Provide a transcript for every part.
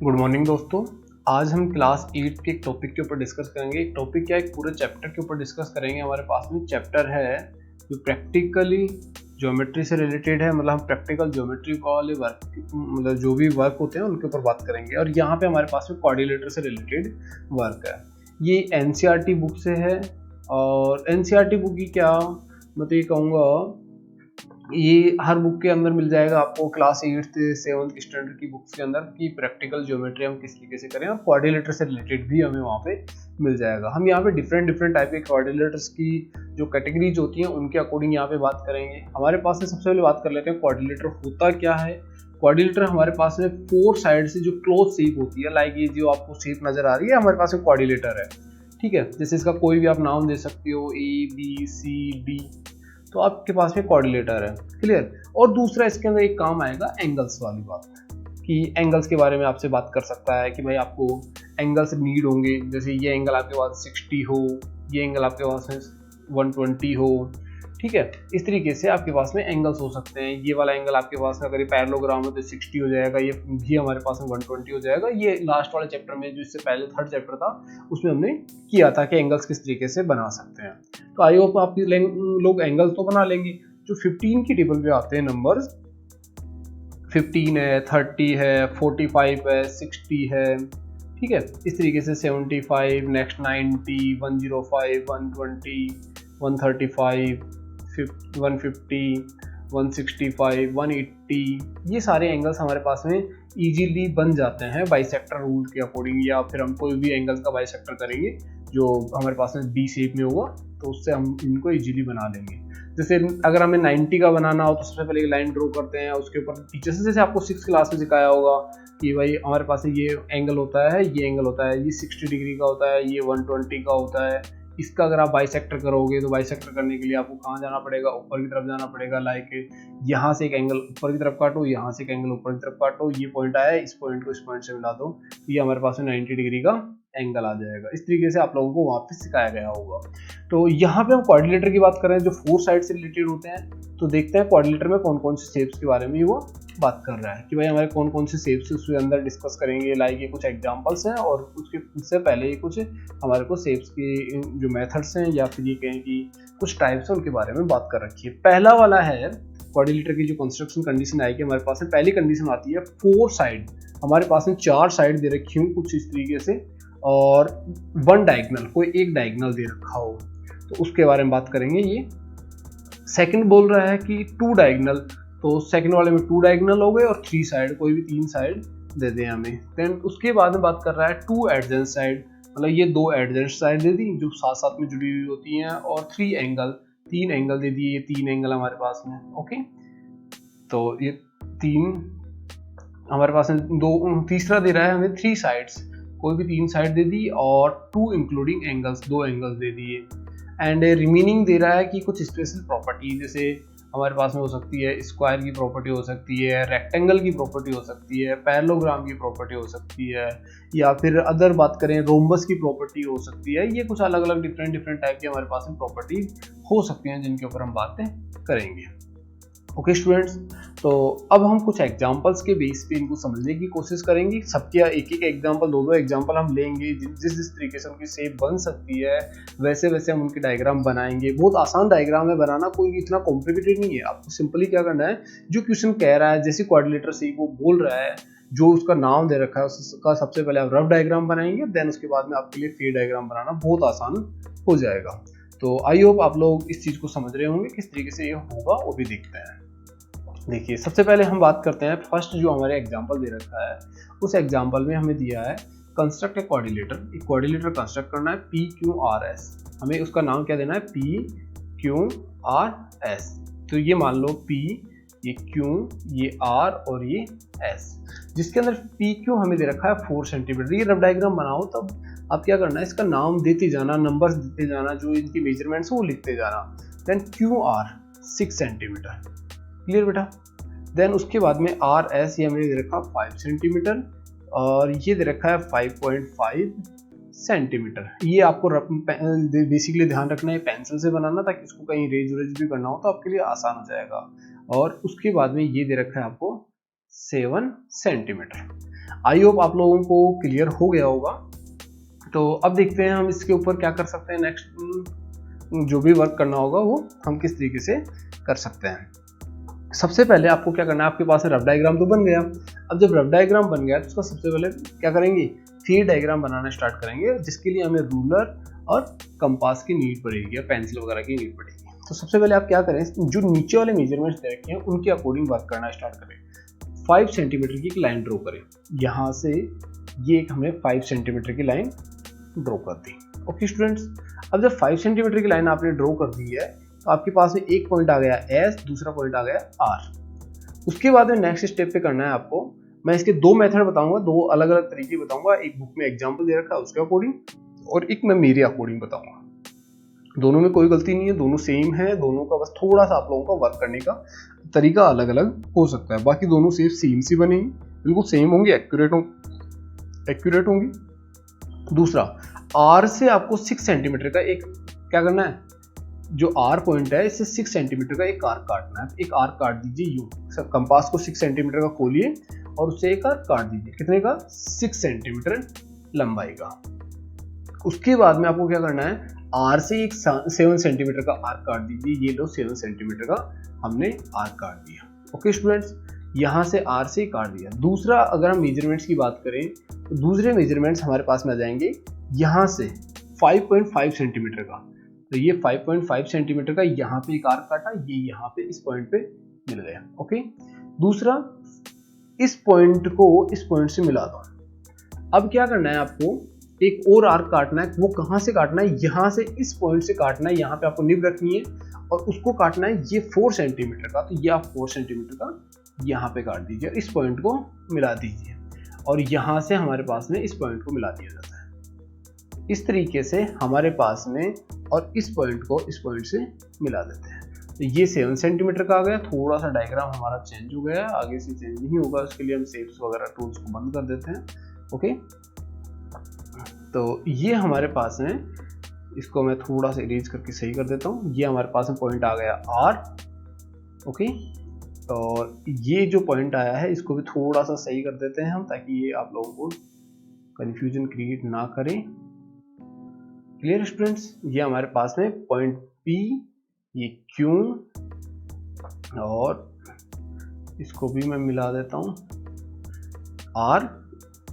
Good morning दोस्तों। आज हम क्लास 8 के एक टॉपिक के ऊपर डिस्कस करेंगे। एक टॉपिक क्या, एक पूरे चैप्टर के ऊपर डिस्कस करेंगे। हमारे पास में चैप्टर है जो प्रैक्टिकली ज्योमेट्री से रिलेटेड है, मतलब हम प्रैक्टिकल ज्योमेट्री वाले वर्क, मतलब जो भी वर्क होते हैं उनके ऊपर बात करेंगे। और यहाँ पे हमारे पास में कोऑर्डिनेटर से रिलेटेड वर्क है। ये एनसीईआरटी बुक से है। और एनसीईआरटी बुक की क्या, मैं तो ये कहूँगा ये हर बुक के अंदर मिल जाएगा आपको, क्लास 8 से 7th स्टैंडर्ड की बुक्स के अंदर, कि प्रैक्टिकल ज्योमेट्री हम किस तरीके से करें, और कोऑर्डिनेटर से रिलेटेड भी हमें वहाँ पे मिल जाएगा। हम यहाँ पे डिफरेंट टाइप के कोऑर्डिनेटर्स की जो कैटेगरीज होती हैं उनके अकॉर्डिंग यहाँ पे बात करेंगे। हमारे पास से सबसे पहले बात कर लेते हैं कोऑर्डिनेटर होता क्या है। कोऑर्डिनेटर हमारे पास में 4 साइड से जो क्लोज शेप होती है, लाइक ये जो आपको शेप नजर आ रही है, हमारे पास में कोऑर्डिनेटर है। ठीक है, जैसे इसका कोई भी आप नाम दे सकते हो, ABCD, तो आपके पास में कोऑर्डिनेटर है। क्लियर। और दूसरा इसके अंदर एक काम आएगा एंगल्स वाली बात, कि एंगल्स के बारे में आपसे बात कर सकता है कि भाई आपको एंगल्स नीड होंगे। जैसे ये एंगल आपके पास 60 हो, ये एंगल आपके पास में 120 हो। ठीक है, इस तरीके से आपके पास में एंगल्स हो सकते हैं। ये वाला एंगल आपके पास में अगर ये पैरेललोग्राम है तो 60 हो जाएगा, ये भी हमारे पास में 120 हो जाएगा। ये लास्ट वाले चैप्टर में, जो इससे पहले 3rd चैप्टर था, उसमें हमने किया था कि एंगल्स किस तरीके से बना सकते हैं। तो आई होप आप लोग एंगल्स तो बना लेंगे। जो 15 की टेबल पे आते हैं नंबर्स, 15 है, 30 है, 45 है, 60 है। ठीक है, इस तरीके से 75, नेक्स्ट 90, 105, 120, 135, 150, 165, 180, ये सारे एंगल्स हमारे पास में इजीली बन जाते हैं बाइसेक्टर रूल के अकॉर्डिंग। या फिर हम कोई भी एंगल्स का बाइसेक्टर करेंगे जो हमारे पास में बी शेप में होगा, तो उससे हम इनको इजीली बना लेंगे। जैसे अगर हमें 90 का बनाना हो तो सबसे पहले एक लाइन ड्रॉ करते हैं, उसके ऊपर टीचर से, जैसे आपको 6th क्लास में सिखाया होगा कि भाई हमारे पास ये एंगल होता है, ये एंगल होता है, ये 60 डिग्री का होता है, ये 120 का होता है। इसका अगर आप बाइसेक्टर करोगे तो बाइसेक्टर करने के लिए आपको कहाँ जाना पड़ेगा, ऊपर की तरफ जाना पड़ेगा। लाइक यहाँ से एक एंगल ऊपर की तरफ काटो, यहाँ से एक एंगल ऊपर की तरफ काटो, ये पॉइंट आया, इस पॉइंट को इस पॉइंट से मिला दो, ये हमारे पास में 90 डिग्री का एंगल आ जाएगा। इस तरीके से आप लोगों को वहाँ पे सिखाया गया होगा। तो यहाँ पे हम कोऑर्डिनेटर की बात कर रहे हैं जो 4 साइड से रिलेटेड होते हैं। तो देखते हैं कोऑर्डिनेटर में कौन कौन से शेप्स के बारे में वो बात कर रहा है, कि भाई हमारे कौन कौन से शेप्स उसके अंदर डिस्कस करेंगे। लाइक ये कुछ एग्जांपल्स हैं, और उससे पहले ये कुछ हमारे को शेप्स की जो मेथड्स हैं, या फिर ये कहें कि कुछ टाइप्स हैं, उनके बारे में बात कर रखी है। पहला वाला है कोऑर्डिनेटर की जो कंस्ट्रक्शन कंडीशन आएगी हमारे पास में, पहली कंडीशन आती है 4 साइड। हमारे पास में 4 साइड दे रखी हूँ कुछ इस तरीके से, और 1 डायगोनल, कोई एक डायगोनल दे रखा हो, तो उसके बारे में बात करेंगे। ये सेकंड बोल रहा है कि 2 डायगोनल, तो सेकंड वाले में 2 डायगोनल हो गए, और 3 साइड, कोई भी 3 साइड दे दें हमें। देन उसके बाद में बात कर रहा है 2 एडजेंट साइड, मतलब ये 2 एडजेंट साइड दे दी जो साथ साथ में जुड़ी हुई होती हैं, और 3 एंगल, 3 एंगल दे दिए, ये 3 एंगल हमारे पास में। ओके, तो ये 3 हमारे पास में, 2 तीसरा दे रहा है हमें 3 साइड्स, कोई भी 3 साइड दे दी, और 2 इंक्लूडिंग एंगल्स, 2 एंगल्स दे दिए। एंड रिमेनिंग दे रहा है कि कुछ स्पेशल प्रॉपर्टी, जैसे हमारे पास में हो सकती है स्क्वायर की प्रॉपर्टी, हो सकती है रेक्टेंगल की प्रॉपर्टी, हो सकती है पैरेललोग्राम की प्रॉपर्टी, हो सकती है, या फिर अदर बात करें रोम्बस की प्रॉपर्टी हो सकती है। ये कुछ अलग अलग डिफरेंट टाइप की हमारे पास में प्रॉपर्टी हो सकती हैं, जिनके ऊपर हम बातें करेंगे। ओके स्टूडेंट्स, तो अब हम कुछ एग्जांपल्स के बेस पे इनको समझने की कोशिश करेंगे। सबके एक एग्जांपल, 2 एग्जांपल हम लेंगे, जिस तरीके से उनकी शेप बन सकती है वैसे वैसे हम उनके डायग्राम बनाएंगे। बहुत आसान डायग्राम है बनाना, कोई इतना कॉम्प्लिकेटेड नहीं है। आपको सिंपली क्या करना है, जो क्वेश्चन कह रहा है, जैसे कोऑर्डिनेटर शेप वो बोल रहा है, जो उसका नाम दे रखा है उसका सबसे पहले आप रफ डायग्राम बनाएंगे, देन उसके बाद में आपके लिए फेयर डायग्राम बनाना बहुत आसान हो जाएगा। तो आई होप आप लोग इस चीज को समझ रहे होंगे, किस तरीके से ये होगा वो भी देखते हैं। देखिए, सबसे पहले हम बात करते हैं, फर्स्ट जो हमारे एग्जांपल दे रखा है, उस एग्जांपल में हमें दिया है कंस्ट्रक्ट ए कोऑर्डिनेटर। एक कोऑर्डिनेटर कंस्ट्रक्ट करना है PQRS, हमें उसका नाम क्या देना है, PQRS। तो ये मान लो P, ये Q, ये R और ये S, जिसके अंदर PQ हमें दे रखा है 4 सेंटीमीटर। ये रफ डायग्राम बनाओ तब आप क्या करना है, इसका नाम देते जाना, नंबर्स देते जाना, जो इनकी मेजरमेंट्स वो लिखते जाना। देन QR 6 सेंटीमीटर, क्लियर बेटा। देन उसके बाद में RS, ये हमें दे रखा 5 सेंटीमीटर, और ये दे रखा है 5.5 सेंटीमीटर। ये आपको बेसिकली ध्यान रखना है पेंसिल से बनाना, ताकि इसको कहीं रेज भी करना हो तो आपके लिए आसान हो जाएगा। और उसके बाद में ये दे रखा है आपको 7 सेंटीमीटर। आई होप आप लोगों को क्लियर हो गया होगा। तो अब देखते हैं हम इसके ऊपर क्या कर सकते हैं। नेक्स्ट जो भी वर्क करना होगा वो हम किस तरीके से कर सकते हैं। सबसे पहले आपको क्या करना है, आपके पास रफ डायग्राम तो बन गया। अब जब रफ डायग्राम बन गया तो उसका सबसे पहले क्या करेंगे, फीड डायग्राम बनाना स्टार्ट करेंगे, जिसके लिए हमें रूलर और कंपास की नीड पड़ेगी या पेंसिल वगैरह की नीड पड़ेगी। तो सबसे पहले आप क्या करें, जो नीचे वाले मेजरमेंट्स दे रखे हैं उनके अकॉर्डिंग वर्क करना स्टार्ट करें। 5 सेंटीमीटर की एक लाइन ड्रॉ करें, यहाँ से ये एक हमें 5 सेंटीमीटर की लाइन ड्रॉ कर दी। ओके स्टूडेंट्स, अब जब 5 सेंटीमीटर की लाइन आपने ड्रॉ कर दी है तो आपके पास में एक पॉइंट आ गया एस, दूसरा पॉइंट आ गया आर। उसके बाद में नेक्स्ट स्टेप पे करना है आपको, मैं इसके 2 मेथड बताऊंगा, 2 अलग अलग तरीके बताऊंगा। एक बुक में एग्जाम्पल दे रखा है उसके अकॉर्डिंग और एक मैं मेरे अकॉर्डिंग बताऊंगा। दोनों में कोई गलती नहीं है, दोनों सेम है, दोनों का बस थोड़ा सा आप लोगों का वर्क करने का तरीका अलग अलग हो सकता है। बाकी दोनों सेम सी बनेंगी, बिल्कुल सेम होंगी, एक्यूरेट होंगी। दूसरा, आर से आपको 6 सेंटीमीटर का एक क्या करना है, जो आर पॉइंट है इससे 6 सेंटीमीटर का एक आर्क काटना है। एक आर्क काट दीजिए यूं, सब कंपास को 6 सेंटीमीटर का खोलिए और उससे एक आर्क काट दीजिए। कितने का, 6 सेंटीमीटर लंबाई का। उसके बाद में आपको क्या करना है, आर से एक 7 सेंटीमीटर का आर्क काट दीजिए। ये लो 7 सेंटीमीटर का हमने आर्क काट दिया। ओके स्टूडेंट्स, यहाँ से आर से काट दिया। दूसरा, अगर हम मेजरमेंट्स की बात करें तो दूसरे मेजरमेंट्स हमारे पास में आ जाएंगे यहाँ से 5.5 सेंटीमीटर का। तो ये 5.5 सेंटीमीटर का यहाँ पे एक आर्क काटा, ये यहाँ पे इस पॉइंट पे मिल गया। ओके, दूसरा, इस पॉइंट को इस पॉइंट से मिला दो। अब क्या करना है आपको, एक और आर्क काटना है। वो कहाँ से काटना है, यहाँ से इस पॉइंट से काटना है। यहाँ पे आपको निब रखनी है और उसको काटना है ये 4 सेंटीमीटर का। तो ये आप 4 सेंटीमीटर का यहाँ पे काट दीजिए, इस पॉइंट को मिला दीजिए और यहाँ से हमारे पास में इस पॉइंट को मिला दिया जाता है। इस तरीके से हमारे पास में और इस पॉइंट को इस पॉइंट से मिला देते हैं। तो ये 7 सेंटीमीटर का आ गया। थोड़ा सा डायग्राम हमारा चेंज हो गया, आगे से चेंज नहीं होगा, उसके लिए हम शेप्स वगैरह टूल्स को बंद कर देते हैं। ओके, तो ये हमारे पास में, इसको मैं थोड़ा सा इरेज करके सही कर देता हूँ। ये हमारे पास में पॉइंट आ गया आर। ओके, और ये जो पॉइंट आया है इसको भी थोड़ा सा सही कर देते हैं हम, ताकि ये आप लोगों को कंफ्यूजन क्रिएट ना करें। क्लियर स्टूडेंट्स, ये हमारे पास में पॉइंट पी, ये क्यू, और इसको भी मैं मिला देता हूँ आर।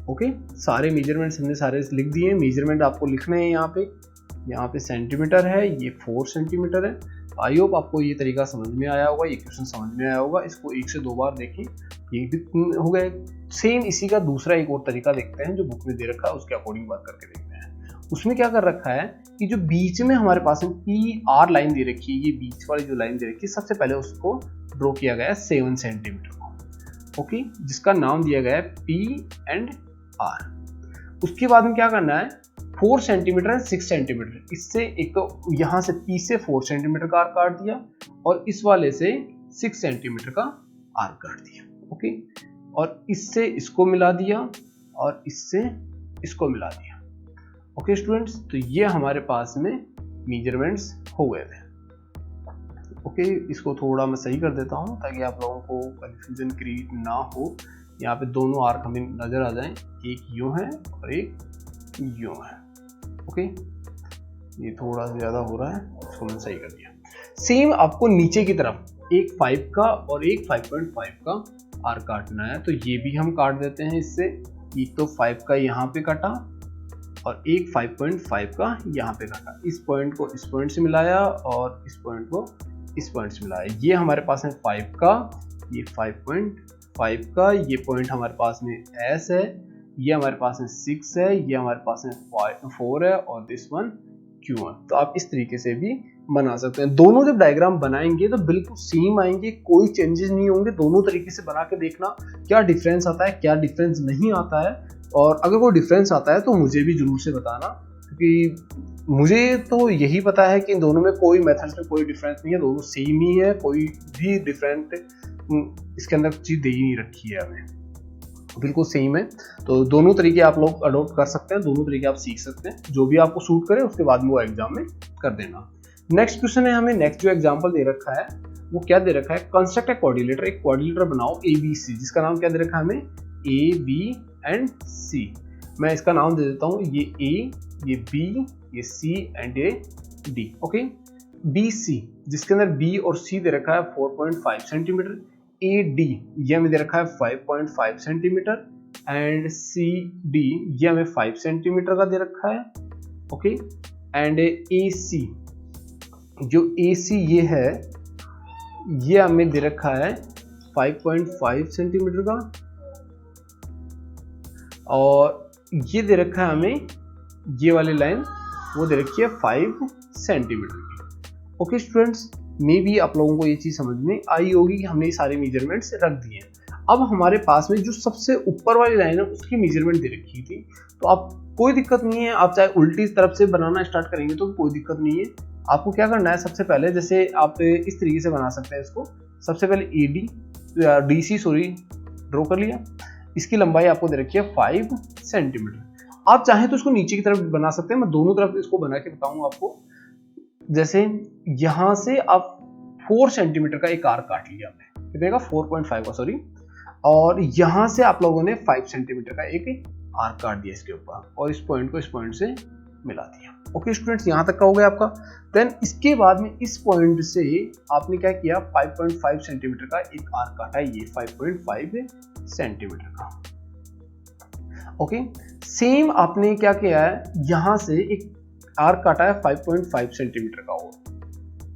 ओके, सारे मेजरमेंट्स हमने सारे लिख दिए। मेजरमेंट आपको लिखने हैं यहाँ पे सेंटीमीटर है, ये 4 सेंटीमीटर है। आई होप आपको ये तरीका समझ में आया होगा, ये क्वेश्चन समझ में आया होगा। इसको 1 से 2 बार देखें, ये भी हो गया। सेम इसी का दूसरा एक और तरीका देखते हैं जो बुक में दे रखा है, उसके अकॉर्डिंग वर्क करके देखते हैं। उसमें क्या कर रखा है कि जो बीच में हमारे पास में पी आर लाइन दे रखी है, ये बीच वाली जो लाइन दे रखी है, सबसे पहले उसको ड्रॉ किया गया है 7 सेंटीमीटर को। ओके, जिसका नाम दिया गया है पी एंड आर। उसके बाद में क्या करना है, 4 सेंटीमीटर एंड 6 सेंटीमीटर, इससे एक तो यहाँ से पी से 4 सेंटीमीटर का आर्क काट दिया और इस वाले से 6 सेंटीमीटर का आर्क काट दिया। ओके, और इससे इसको मिला दिया और इससे इसको मिला दिया। ओके स्टूडेंट्स, तो ये हमारे पास में मेजरमेंट्स हो गए थे। ओके, इसको थोड़ा मैं सही कर देता हूँ ताकि आप लोगों को कंफ्यूजन क्रिएट ना हो। यहाँ पे दोनों आर्क हमें नजर आ जाएं, एक यूं है और एक यूं है। ओके, ये थोड़ा ज़्यादा हो रहा है, इसको मैंने सही कर दिया। सेम आपको नीचे की तरफ एक 5 का और एक 5.5 का आर्क काटना है, तो ये भी हम काट देते हैं इससे। एक तो 5 का यहाँ पे काटा और एक 5.5 का यहाँ पे काटा। इस पॉइंट को इस पॉइंट से मिलाया और इस पॉइंट को इस पॉइंट से मिलाया। ये हमारे पास है 5 का, ये 5.5 का, ये पॉइंट हमारे पास में S है, ये हमारे पास में 6 है, ये हमारे पास में 4 है और दिस वन Q है। तो आप इस तरीके से भी बना सकते हैं। दोनों जब डायग्राम बनाएंगे तो बिल्कुल सेम आएंगे, कोई चेंजेस नहीं होंगे। दोनों तरीके से बना के देखना क्या डिफरेंस आता है, क्या डिफरेंस नहीं आता है, और अगर कोई डिफरेंस आता है तो मुझे भी जरूर से बताना, क्योंकि मुझे तो यही पता है कि इन दोनों में कोई मेथड्स में कोई डिफरेंस नहीं है, दोनों सेम ही है, कोई भी डिफरेंट इसके अंदर चीज़ दे ही नहीं रखी है हमें, बिल्कुल सेम है। तो दोनों तरीके आप लोग अडोप्ट कर सकते हैं, दोनों तरीके आप सीख सकते हैं, जो भी आपको सूट करे उसके बाद में वो एग्जाम में कर देना। नेक्स्ट क्वेश्चन है, हमें नेक्स्ट जो एग्जाम्पल दे रखा है वो क्या दे रखा है, कंस्ट्रक्ट ए कोऑर्डिनेटर, एक कोऑर्डिनेटर बनाओ ABC, जिसका नाम क्या दे रखा है हमें ए बी एंड सी। मैं इसका नाम दे देता हूँ, ये ए, ये बी, ये सी एंड ये डी। ओके, बी सी जिसके अंदर बी और सी दे रखा है 4.5 सेंटीमीटर, ए डी ये हमें दे रखा है 5.5 सेंटीमीटर एंड सी डी ये हमें 5 सेंटीमीटर का दे रखा है। ओके, एंड ए सी, जो ए सी ये है ये हमें दे रखा है 5.5 सेंटीमीटर का, और ये दे रखा है हमें, ये वाली लाइन वो दे रखी है 5 सेंटीमीटर की। ओके स्टूडेंट्स, मे बी आप लोगों को ये चीज़ समझ में आई होगी कि हमने ये सारे मेजरमेंट्स रख दिए हैं। अब हमारे पास में जो सबसे ऊपर वाली लाइन है उसकी मेजरमेंट दे रखी थी, तो आप कोई दिक्कत नहीं है, आप चाहे उल्टी तरफ से बनाना स्टार्ट करेंगे तो कोई दिक्कत नहीं है। आपको क्या करना है, सबसे पहले जैसे आप इस तरीके से बना सकते हैं इसको। सबसे पहले A D D C draw कर लिया, इसकी लंबाई आपको दे रखी है 5 सेंटीमीटर। आप चाहें तो इसको नीचे की तरफ बना सकते हैं, मैं दोनों तरफ इसको बना के बताऊंगा आपको। जैसे यहां से आप 4 सेंटीमीटर का एक आर्क काट लिया आपने, कितने का 4.5 का सॉरी, और यहां से आप लोगों ने 5 सेंटीमीटर का एक आर्क काट दिया इसके ऊपर, और इस पॉइंट को इस पॉइंट से मिला दिया। ओके स्टूडेंट्स, यहां तक का हो गया आपका। देन इसके बाद में इस पॉइंट से आपने क्या किया, 5.5 सेंटीमीटर का एक आर्क काटा, ये 5.5 सेंटीमीटर का। ओके, सेम आपने क्या किया है, यहां से एक आर्क काटा है 5.5 सेंटीमीटर का और।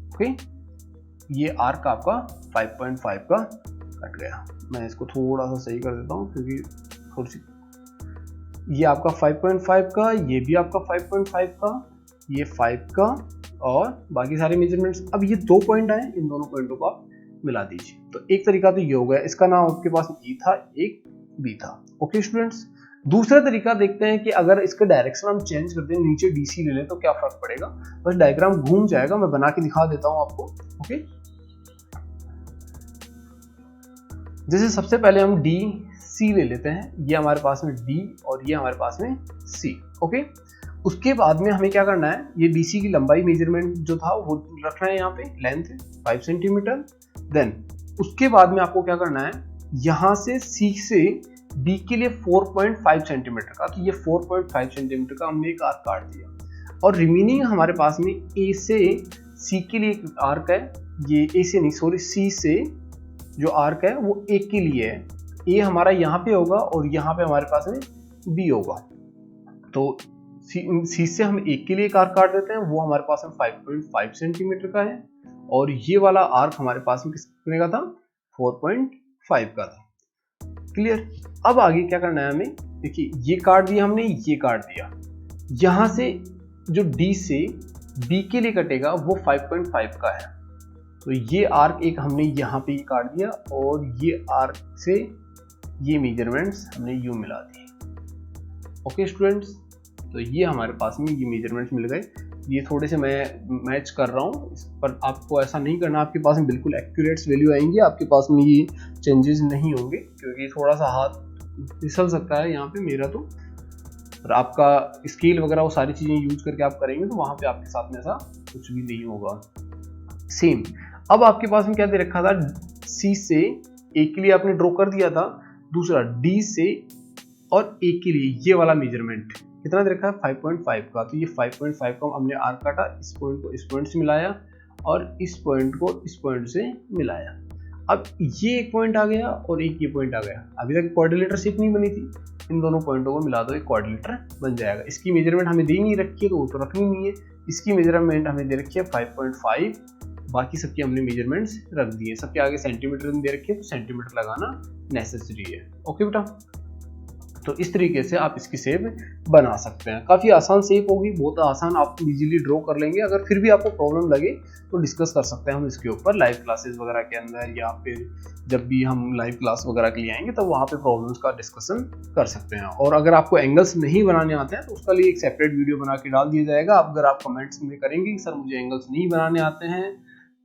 ओके, ये आर्क आपका 5.5 का कट गया। मैं इसको थोड़ा सा सही कर देता हूं क्योंकि थोड़ी सी, ये आपका 5.5 का, ये भी आपका 5.5 का, ये 5 का, और बाकी सारे मेजरमेंट्स। अब ये 2 पॉइंट आए, इन दोनों पॉइंटों को आप मिला दीजिए। तो एक तरीका तो ये हो गया, इसका नाम आपके पास ए था, एक बी था। ओके स्टूडेंट्स, दूसरा तरीका देखते हैं कि अगर इसका डायरेक्शन हम चेंज कर दें, नीचे डीसी ले लें तो क्या फर्क पड़ेगा। बस डायग्राम घूम जाएगा, मैं बना के दिखा देता हूं आपको। ओके, जैसे सबसे पहले हम डी सी ले लेते हैं, ये हमारे पास में डी और ये हमारे पास में सी। ओके, उसके बाद में हमें क्या करना है, ये डीसी की लंबाई मेजरमेंट जो था वो रखना है, यहाँ पे लेंथ 5 सेंटीमीटर। देन उसके बाद में आपको क्या करना है, यहां से सी से बी के लिए 4.5 सेंटीमीटर का, तो ये 4.5 सेंटीमीटर का हमने एक आर्क काट दिया, और रिमेनिंग हमारे पास में ए से सी के लिए एक आर्क है, ये ए से नहीं सॉरी सी से जो आर्क है वो ए के लिए है। ए हमारा यहाँ पे होगा और यहाँ पे हमारे पास में बी होगा, तो सी से हम ए के लिए एक आर्क काट देते हैं, वो हमारे पास में 5.5 सेंटीमीटर का है, और ये वाला आर्क हमारे पास में कितने का था, 4.5 का था। क्लियर। अब आगे क्या करना है हमें, देखिए ये काट दिया हमने, ये काट दिया, यहां से जो डी से बी के लिए कटेगा वो 5.5 का है, तो ये आर्क एक हमने यहाँ पे काट दिया, और ये आर्क से ये मेजरमेंट्स हमने यूं मिला दिए। ओके स्टूडेंट्स, तो ये हमारे पास में ये मेजरमेंट्स मिल गए। ये थोड़े से मैं मैच कर रहा हूँ, इस पर आपको ऐसा नहीं करना, आपके पास में बिल्कुल एक्यूरेट वैल्यू आएंगी, आपके पास में ये चेंजेस नहीं होंगे, क्योंकि थोड़ा सा हाथ फिसल सकता है यहाँ पे मेरा, तो और आपका स्केल वगैरह वो सारी चीज़ें यूज करके आप करेंगे तो वहाँ पे आपके साथ में ऐसा कुछ भी नहीं होगा। सेम अब आपके पास में क्या दे रखा था, सी से ए के लिए आपने ड्रॉ कर दिया था, दूसरा डी से और ए के लिए ये वाला मेजरमेंट कितना दे रखा है 5.5 का, तो ये 5.5 का हमने आर्क काटा, इस पॉइंट को इस पॉइंट से मिलाया और इस पॉइंट को इस पॉइंट से मिलाया। अब ये एक पॉइंट आ गया और एक ये पॉइंट आ गया, अभी तक क्वाड्रिलेटर शेप नहीं बनी थी, इन दोनों पॉइंटों को मिला दो, एक क्वाड्रिलेटर बन जाएगा। इसकी मेजरमेंट हमें दे नहीं रखी है तो वो तो रखनी नहीं है, इसकी मेजरमेंट हमें दे रखी है 5.5, बाकी सबके हमने मेजरमेंट्स रख दिए, सबके आगे सेंटीमीटर में दे रखी है तो सेंटीमीटर लगाना नेसेसरी है। ओके बेटा, तो इस तरीके से आप इसकी शेप बना सकते हैं, काफ़ी आसान शेप होगी, बहुत आसान, आप इजीली ड्रॉ कर लेंगे। अगर फिर भी आपको प्रॉब्लम लगे तो डिस्कस कर सकते हैं हम इसके ऊपर लाइव क्लासेस वगैरह के अंदर, या फिर जब भी हम लाइव क्लास वगैरह के लिए आएंगे तो वहाँ पे प्रॉब्लम्स का डिस्कशन कर सकते हैं। और अगर आपको एंगल्स नहीं बनाने आते हैं तो उसका लिए एक सेपरेट वीडियो बना के डाल दिया जाएगा। अगर आप कमेंट्स में करेंगे सर मुझे एंगल्स नहीं बनाने आते हैं,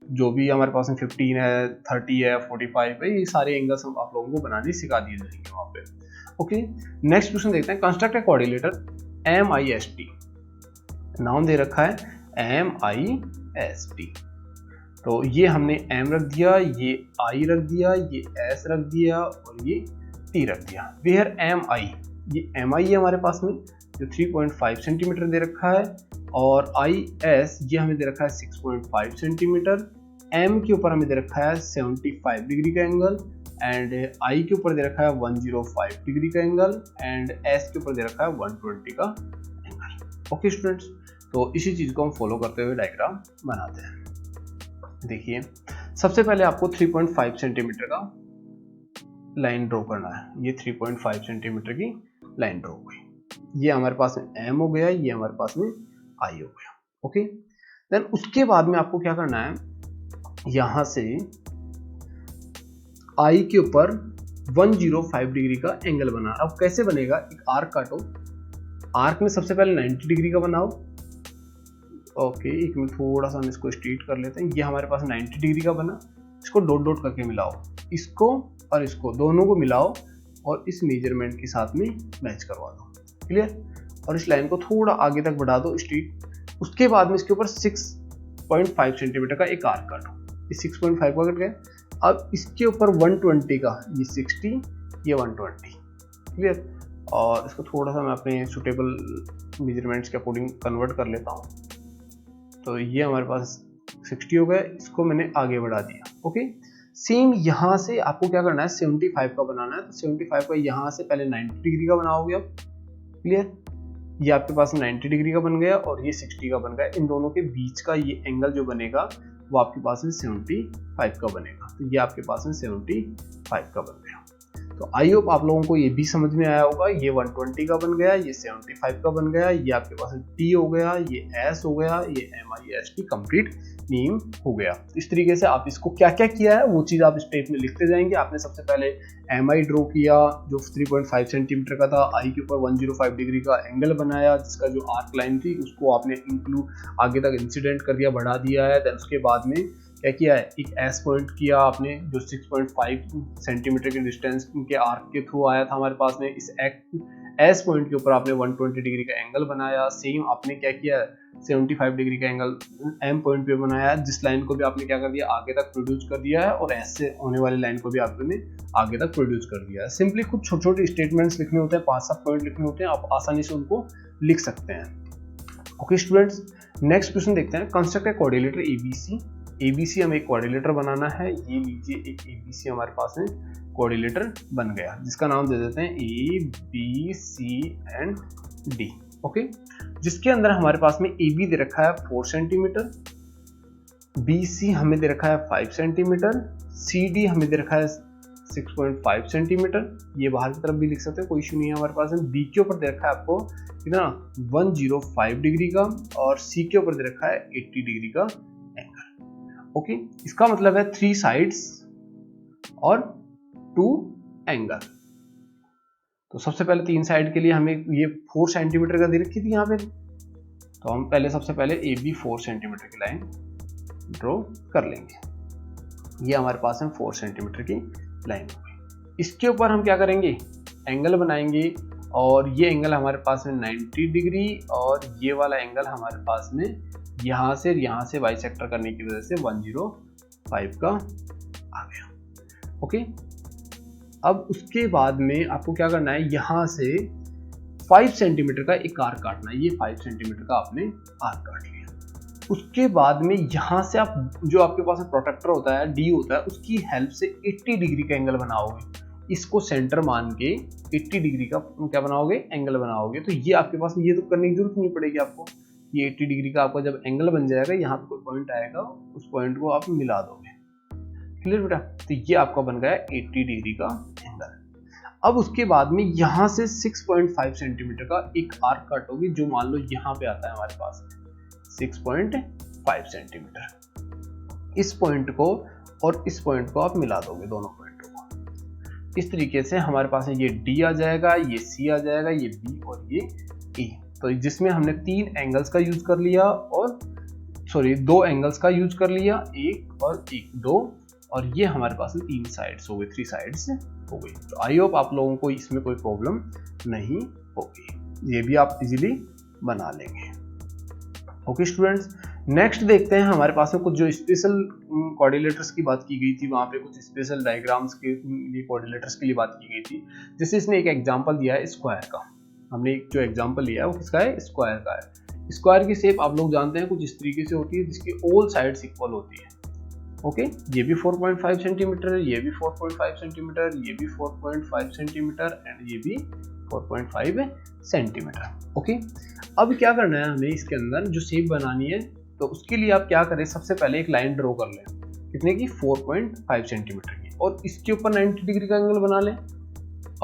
जो भी हमारे पास में 15 है, 30 है, 45 है, ये सारे एंगल्स हम आप लोगों को बनाने सिखा दिए जाएंगे वहाँ पे। ओके, नेक्स्ट क्वेश्चन देखते हैं, कंस्ट्रक्ट ए कोऑर्डिनेटर MIST, नाम दे रखा है MIST, तो ये हमने M रख दिया, ये I रख दिया, ये S रख दिया और ये टी रख दिया। वेयर एम आई, ये एम आई है हमारे पास में जो 3.5 सेंटीमीटर दे रखा है, और आई एस ये हमें दे रखा है 6.5 सेंटीमीटर। एम के ऊपर हमें दे रखा है 75 डिग्री का एंगल, एंड आई के ऊपर दे रखा है 105 डिग्री का एंगल, एंड एस के ऊपर दे रखा है 120 का एंगल। ओके स्टूडेंट्स, तो इसी चीज को हम फॉलो करते हुए डायग्राम बनाते हैं। देखिए सबसे पहले आपको 3.5 सेंटीमीटर का लाइन ड्रॉ करना है। ये 3.5 सेंटीमीटर की लाइन ड्रॉ हुई, ये हमारे पास में एम हो गया, ये हमारे पास में आई हो गया। ओके, देन उसके बाद में आपको क्या करना है, यहां से आई के ऊपर 105 डिग्री का एंगल बना। अब कैसे बनेगा, एक आर्क काटो, आर्क में सबसे पहले 90 डिग्री का बनाओ। ओके, एक मिनट थोड़ा सा हम इसको स्ट्रेट कर लेते हैं। ये हमारे पास 90 डिग्री का बना, इसको डॉट डॉट करके मिलाओ, इसको और इसको दोनों को मिलाओ और इस मेजरमेंट के साथ में मैच करवा दो। क्लियर, और इस लाइन को थोड़ा आगे तक बढ़ा दो स्ट्रेट। उसके बाद में इसके ऊपर 6.5 सेंटीमीटर का एक आर्क काटो, ये 6.5 का कट गया। अब इसके ऊपर 120 का, ये 60 ये 120। क्लियर, और इसको थोड़ा सा मैं अपने सुटेबल मेजरमेंट्स के अकॉर्डिंग कन्वर्ट कर लेता हूँ। तो ये हमारे पास 60 हो गया, इसको मैंने आगे बढ़ा दिया। ओके, सेम यहाँ से आपको क्या करना है, 75 का बनाना है। तो 75 का यहाँ से पहले 90 डिग्री का बनाओगे आप। क्लियर, ये आपके पास 90 डिग्री का बन गया और ये 60 का बन गया। इन दोनों के बीच का ये एंगल जो बनेगा वो आपके पास में 75 का बनेगा। तो ये आपके पास में 75 का बन गया। तो आई होप आप लोगों को ये भी समझ में आया होगा। ये 120 का बन गया, ये 75 का बन गया, ये आपके पास टी हो गया, ये एस हो गया, ये M I S T complete नीम हो गया। इस तरीके से आप इसको क्या क्या किया है वो चीज़ आप इस पेज में लिखते जाएंगे। आपने सबसे पहले एम आई ड्रॉ किया जो 3.5 सेंटीमीटर का था, आई के ऊपर 105 डिग्री का एंगल बनाया, जिसका जो आर्क लाइन थी उसको आपने इंक्लूड आगे तक इंसिडेंट कर दिया, बढ़ा दिया है। देन उसके बाद में क्या किया है, एक एस पॉइंट किया आपने जो 6.5 सेंटीमीटर के डिस्टेंस के आर्क के थ्रू आया था हमारे पास में। इस एस पॉइंट के ऊपर आपने 120 डिग्री का एंगल बनाया। सेम आपने क्या किया, 75 डिग्री का एंगल एम पॉइंट पे बनाया, जिस लाइन को भी आपने क्या कर दिया, आगे तक प्रोड्यूस कर दिया है, और एस से होने वाली लाइन को भी आपने आगे तक प्रोड्यूस कर दिया है। सिंपली कुछ छोटे छोटे स्टेटमेंट्स लिखने होते हैं, 5-7 पॉइंट लिखने होते हैं, आप आसानी से उनको लिख सकते हैं। ओके स्टूडेंट्स, नेक्स्ट क्वेश्चन देखते हैं। कंस्ट्रक्ट ए कोऑर्डिनेटर एबीसी। एबीसी हमें एक कोऑर्डिनेटर बनाना है। ये लीजिए, एक एबीसी हमारे पास में कोऑर्डिनेटर बन गया, जिसका नाम दे देते हैं A B C and D. Okay, जिसके अंदर हमारे पास में ए बी दे रखा है 4 सेंटीमीटर, बी सी हमें दे रखा है 5 सेंटीमीटर, सी डी हमें दे रखा है 6.5 सेंटीमीटर। ये बाहर की तरफ भी लिख सकते हैं, कोई इशू नहीं है हमारे पास में। बी के ऊपर दे रखा है आपको कितना, 105 डिग्री का, और सी के ऊपर दे रखा है 80 डिग्री का एंगल। ओके, इसका मतलब है 3 साइड्स और 2 एंगल। तो सबसे पहले 3 साइड के लिए हमें ये 4 सेंटीमीटर का दे रखी थी यहाँ पे। तो हम पहले सबसे पहले ए बी 4 सेंटीमीटर की लाइन ड्रॉ कर लेंगे। ये हमारे पास में 4 सेंटीमीटर की लाइन हो गई। इसके ऊपर हम क्या करेंगे, एंगल बनाएंगे, और ये एंगल हमारे पास में 90 डिग्री, और ये वाला एंगल हमारे पास में यहाँ से बाइसेक्टर करने की वजह से 105 का आ गया। ओके, अब उसके बाद में आपको क्या करना है, यहाँ से 5 सेंटीमीटर का एक आर्क काटना है। ये 5 सेंटीमीटर का आपने आर्क काट लिया। उसके बाद में यहाँ से आप जो आपके पास प्रोटेक्टर होता है, डी होता है, उसकी हेल्प से 80 डिग्री का एंगल बनाओगे। इसको सेंटर मान के 80 डिग्री का क्या बनाओगे, एंगल बनाओगे। तो ये आपके पास ये तो करने की जरूरत नहीं पड़ेगी आपको। ये 80 डिग्री का आपका जब एंगल बन जाएगा, यहाँ पे कोई पॉइंट आएगा, उस पॉइंट को आप मिला दोगे। क्लियर बेटा, तो ये आपका बन गया 80 डिग्री का एंगल। अब उसके बाद में यहाँ से 6.5 सेंटीमीटर का एक आर्क काटोगे, जो मान लो यहाँ पे आता है हमारे पास 6.5 सेंटीमीटर। इस पॉइंट को और इस पॉइंट को आप मिला दोगे, दोनों पॉइंटों को। इस तरीके से हमारे पास ये डी आ जाएगा, ये सी आ जाएगा, ये बी और ये ई। तो जिसमें हमने 3 एंगल्स का यूज कर लिया, और 2 एंगल्स का यूज कर लिया, एक और एक, 2, और ये हमारे पास 3 साइड्स हो गए, 3 साइड्स हो गई। तो आई होप आप लोगों को इसमें कोई प्रॉब्लम नहीं होगी, ये भी आप इजीली बना लेंगे। ओके स्टूडेंट्स, नेक्स्ट देखते हैं हमारे पास में कुछ जो स्पेशल कोऑर्डिनेटर्स की बात की गई थी, वहाँ पे कुछ स्पेशल डायग्राम्स के लिए कोऑर्डिनेटर्स के लिए बात की गई थी। जैसे इसने एक एग्जांपल दिया है स्क्वायर का, हमने एक जो एग्जांपल लिया है वो किसका है, स्क्वायर का है। स्क्वायर की शेप आप लोग जानते हैं कुछ इस तरीके से होती है जिसकी ऑल साइड्स इक्वल होती है। ओके, ये भी 4.5 सेंटीमीटर है, ये भी 4.5 सेंटीमीटर, ये भी 4.5 सेंटीमीटर एंड ये भी 4.5 सेंटीमीटर। ओके, अब क्या करना है हमें इसके अंदर जो शेप बनानी है, तो उसके लिए आप क्या करें, सबसे पहले एक लाइन ड्रॉ कर लें कितने की, 4.5 सेंटीमीटर की, और इसके ऊपर 90 डिग्री का एंगल बना लें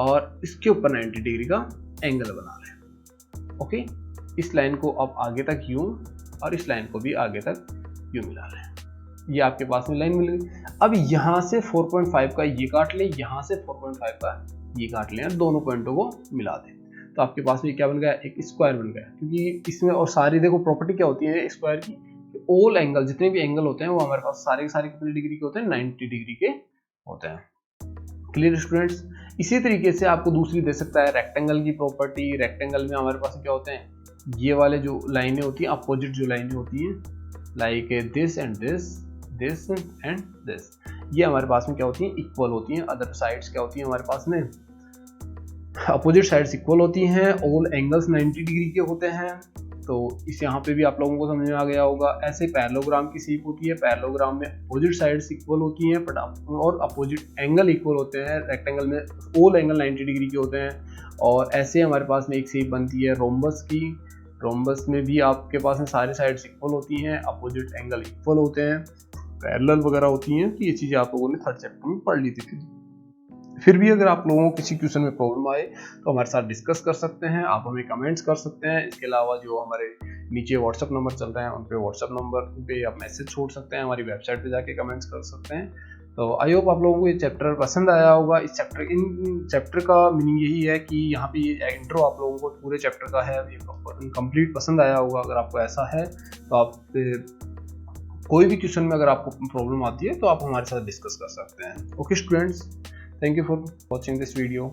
और इसके ऊपर 90 डिग्री का एंगल बना लें। ओके, इस लाइन को आप आगे तक यूं और इस लाइन को भी आगे तक यूं मिला लें। ये आपके पास में लाइन मिल गई। अब यहाँ से 4.5 का ये काट लें, यहाँ से 4.5 का ये काट लें और दोनों पॉइंटों को मिला दें, तो आपके पास में क्या बन गया, एक स्क्वायर बन गया। क्योंकि इसमें और सारी देखो प्रॉपर्टी क्या होती है स्क्वायर की, ऑल एंगल, जितने भी एंगल होते हैं वो हमारे पास सारे के सारे कितने डिग्री के होते हैं, 90 डिग्री के होते हैं। Clear students. इसी तरीके से आपको दूसरी दे सकता है रेक्टेंगल की प्रॉपर्टी। रेक्टेंगल में हमारे पास क्या होते हैं, ये वाले जो लाइनें होती हैं, अपोजिट जो लाइनें होती हैं, like this and this, this and this, ये हमारे पास में क्या होती हैं, इक्वल होती हैं। अदर साइड्स क्या होती हैं हमारे पास में, अपोजिट साइड्स इक्वल होती हैं। ऑल एंगल्स 90 डिग्री के होते हैं। तो इस यहाँ पे भी आप लोगों को समझ में आ गया होगा। ऐसे पैरेललोग्राम की शेप होती है, पैरेललोग्राम में अपोजिट साइड्स इक्वल होती हैं और अपोजिट एंगल इक्वल होते हैं। रेक्टेंगल में ऑल एंगल 90 डिग्री के होते हैं। और ऐसे हमारे पास में एक शेप बनती है रोम्बस की। रोम्बस में भी आपके पास में सारे साइड्स इक्वल होती हैं, अपोजिट एंगल इक्वल होते हैं, पैरेलल वगैरह होती हैं। तो ये चीज़ें आप लोगों ने थर्ड चैप्टर में पढ़ ली थी। फिर भी अगर आप लोगों को किसी क्वेश्चन में प्रॉब्लम आए तो हमारे साथ डिस्कस कर सकते हैं, आप हमें कमेंट्स कर सकते हैं। इसके अलावा जो हमारे नीचे व्हाट्सअप नंबर चल रहे हैं उन पे व्हाट्सअप नंबर पे आप मैसेज छोड़ सकते हैं, हमारी वेबसाइट पे जाके कमेंट्स कर सकते हैं। तो आई होप आप लोगों को ये चैप्टर पसंद आया होगा। इन चैप्टर का मीनिंग यही है कि यहाँ पे ये इंट्रो आप लोगों को पूरे चैप्टर का है, ये कंप्लीट पसंद आया होगा। अगर आपको ऐसा है तो आप कोई भी क्वेश्चन में अगर आपको प्रॉब्लम आती है तो आप हमारे साथ डिस्कस कर सकते हैं। Okay students, thank you for watching this video.